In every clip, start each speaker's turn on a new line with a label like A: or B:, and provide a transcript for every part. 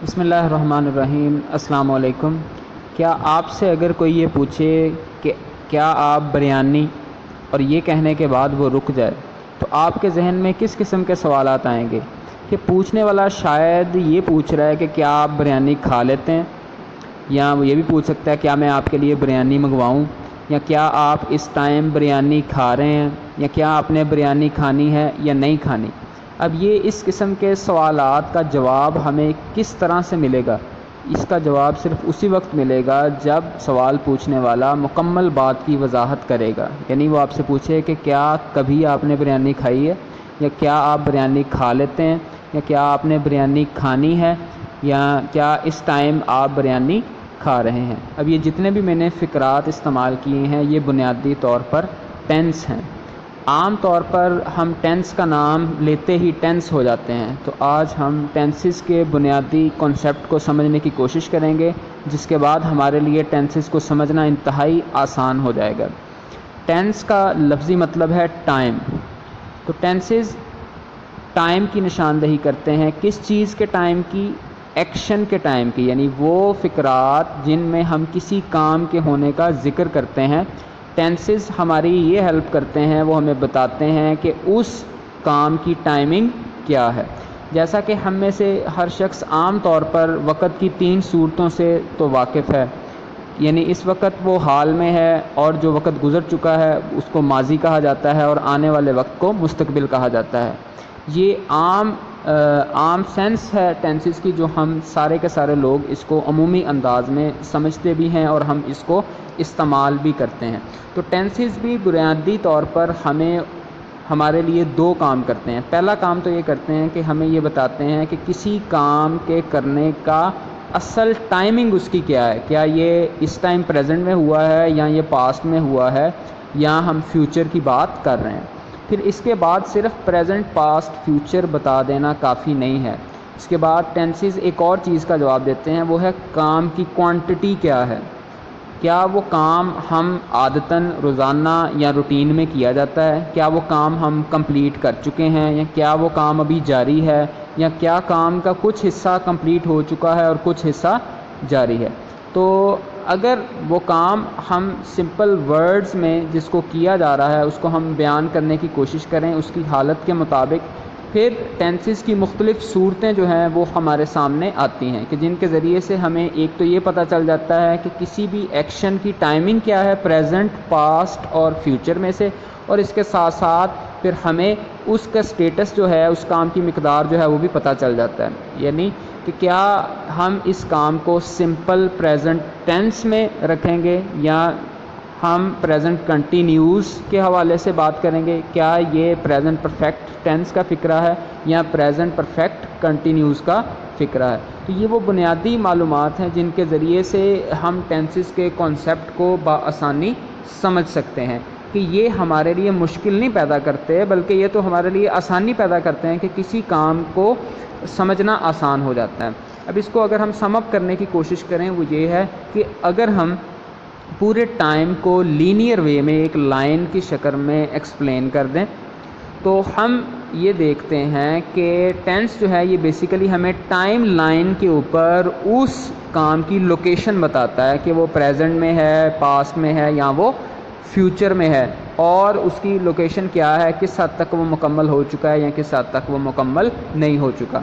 A: بسم اللہ الرحمن الرحیم۔ السلام علیکم۔ کیا آپ سے اگر کوئی یہ پوچھے کہ کیا آپ بریانی اور یہ کہنے کے بعد وہ رک جائے تو آپ کے ذہن میں کس قسم کے سوالات آئیں گے؟ کہ پوچھنے والا شاید یہ پوچھ رہا ہے کہ کیا آپ بریانی کھا لیتے ہیں، یا وہ یہ بھی پوچھ سکتا ہے کیا میں آپ کے لیے بریانی منگواؤں، یا کیا آپ اس ٹائم بریانی کھا رہے ہیں، یا کیا آپ نے بریانی کھانی ہے یا نہیں کھانی۔ اب یہ اس قسم کے سوالات کا جواب ہمیں کس طرح سے ملے گا؟ اس کا جواب صرف اسی وقت ملے گا جب سوال پوچھنے والا مکمل بات کی وضاحت کرے گا۔ یعنی وہ آپ سے پوچھے کہ کیا کبھی آپ نے بریانی کھائی ہے، یا کیا آپ بریانی کھا لیتے ہیں، یا کیا آپ نے بریانی کھانی ہے، یا کیا اس ٹائم آپ بریانی کھا رہے ہیں۔ اب یہ جتنے بھی میں نے فقرات استعمال کیے ہیں یہ بنیادی طور پر ٹینس ہیں۔ عام طور پر ہم ٹینس کا نام لیتے ہی ٹینس ہو جاتے ہیں، تو آج ہم ٹینسز کے بنیادی کنسیپٹ کو سمجھنے کی کوشش کریں گے، جس کے بعد ہمارے لیے ٹینسز کو سمجھنا انتہائی آسان ہو جائے گا۔ ٹینس کا لفظی مطلب ہے ٹائم۔ تو ٹینسز ٹائم کی نشاندہی کرتے ہیں، کس چیز کے ٹائم کی؟ ایکشن کے ٹائم کی، یعنی وہ فقرات جن میں ہم کسی کام کے ہونے کا ذکر کرتے ہیں۔ ٹینسز ہماری یہ ہیلپ کرتے ہیں، وہ ہمیں بتاتے ہیں کہ اس کام کی ٹائمنگ کیا ہے۔ جیسا کہ ہم میں سے ہر شخص عام طور پر وقت کی 3 صورتوں سے تو واقف ہے، یعنی اس وقت وہ حال میں ہے، اور جو وقت گزر چکا ہے اس کو ماضی کہا جاتا ہے، اور آنے والے وقت کو مستقبل کہا جاتا ہے۔ یہ عام سینس ہے ٹینسز کی، جو ہم سارے کے سارے لوگ اس کو عمومی انداز میں سمجھتے بھی ہیں اور ہم اس کو استعمال بھی کرتے ہیں۔ تو ٹینسز بھی بنیادی طور پر ہمارے لیے 2 کام کرتے ہیں۔ پہلا کام تو یہ کرتے ہیں کہ ہمیں یہ بتاتے ہیں کہ کسی کام کے کرنے کا اصل ٹائمنگ اس کی کیا ہے، کیا یہ اس ٹائم پریزنٹ میں ہوا ہے، یا یہ پاسٹ میں ہوا ہے، یا ہم فیوچر کی بات کر رہے ہیں۔ پھر اس کے بعد صرف پریزنٹ، پاسٹ، فیوچر بتا دینا کافی نہیں ہے۔ اس کے بعد ٹینسز ایک اور چیز کا جواب دیتے ہیں، وہ ہے کام کی کوانٹٹی کیا ہے۔ کیا وہ کام ہم عادتاً روزانہ یا روٹین میں کیا جاتا ہے، کیا وہ کام ہم کمپلیٹ کر چکے ہیں، یا کیا وہ کام ابھی جاری ہے، یا کیا کام کا کچھ حصہ کمپلیٹ ہو چکا ہے اور کچھ حصہ جاری ہے۔ تو اگر وہ کام ہم سمپل ورڈز میں جس کو کیا جا رہا ہے اس کو ہم بیان کرنے کی کوشش کریں اس کی حالت کے مطابق، پھر ٹینسز کی مختلف صورتیں جو ہیں وہ ہمارے سامنے آتی ہیں، کہ جن کے ذریعے سے ہمیں ایک تو یہ پتہ چل جاتا ہے کہ کسی بھی ایکشن کی ٹائمنگ کیا ہے، پریزنٹ، پاسٹ اور فیوچر میں سے، اور اس کے ساتھ ساتھ پھر ہمیں اس کا سٹیٹس جو ہے، اس کام کی مقدار جو ہے وہ بھی پتہ چل جاتا ہے۔ یعنی کہ کیا ہم اس کام کو سمپل پریزنٹ ٹینس میں رکھیں گے، یا ہم پریزنٹ کنٹینیوس کے حوالے سے بات کریں گے، کیا یہ پریزنٹ پرفیکٹ ٹینس کا فقرہ ہے یا پریزنٹ پرفیکٹ کنٹینیوس کا فقرہ ہے۔ تو یہ وہ بنیادی معلومات ہیں جن کے ذریعے سے ہم ٹینسز کے کانسیپٹ کو بآسانی سمجھ سکتے ہیں، کہ یہ ہمارے لیے مشکل نہیں پیدا کرتے بلکہ یہ تو ہمارے لیے آسانی پیدا کرتے ہیں، کہ کسی کام کو سمجھنا آسان ہو جاتا ہے۔ اب اس کو اگر ہم سم اپ کرنے کی کوشش کریں وہ یہ ہے کہ اگر ہم پورے ٹائم کو لینئر وے میں ایک لائن کی شکل میں ایکسپلین کر دیں تو ہم یہ دیکھتے ہیں کہ ٹینس جو ہے یہ بیسیکلی ہمیں ٹائم لائن کے اوپر اس کام کی لوکیشن بتاتا ہے کہ وہ پریزنٹ میں ہے، پاسٹ میں ہے، یا وہ فیوچر میں ہے، اور اس کی لوکیشن کیا ہے، کس حد تک وہ مکمل ہو چکا ہے یا کس حد تک وہ مکمل نہیں ہو چکا۔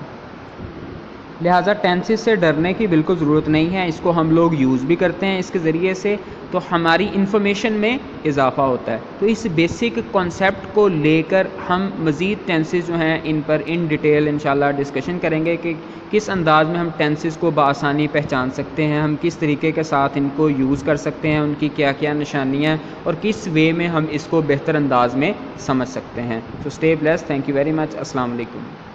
A: لہٰذا ٹینسز سے ڈرنے کی بالکل ضرورت نہیں ہے، اس کو ہم لوگ یوز بھی کرتے ہیں، اس کے ذریعے سے تو ہماری انفارمیشن میں اضافہ ہوتا ہے۔ تو اس بیسک کانسیپٹ کو لے کر ہم مزید ٹینسز جو ہیں ان پر ان ڈیٹیل انشاءاللہ ڈسکشن کریں گے، کہ کس انداز میں ہم ٹینسز کو بآسانی پہچان سکتے ہیں، ہم کس طریقے کے ساتھ ان کو یوز کر سکتے ہیں، ان کی کیا کیا نشانیاں ہیں، اور کس وے میں ہم اس کو بہتر انداز میں سمجھ سکتے ہیں۔ So stay blessed, thank you very much, السلام علیکم۔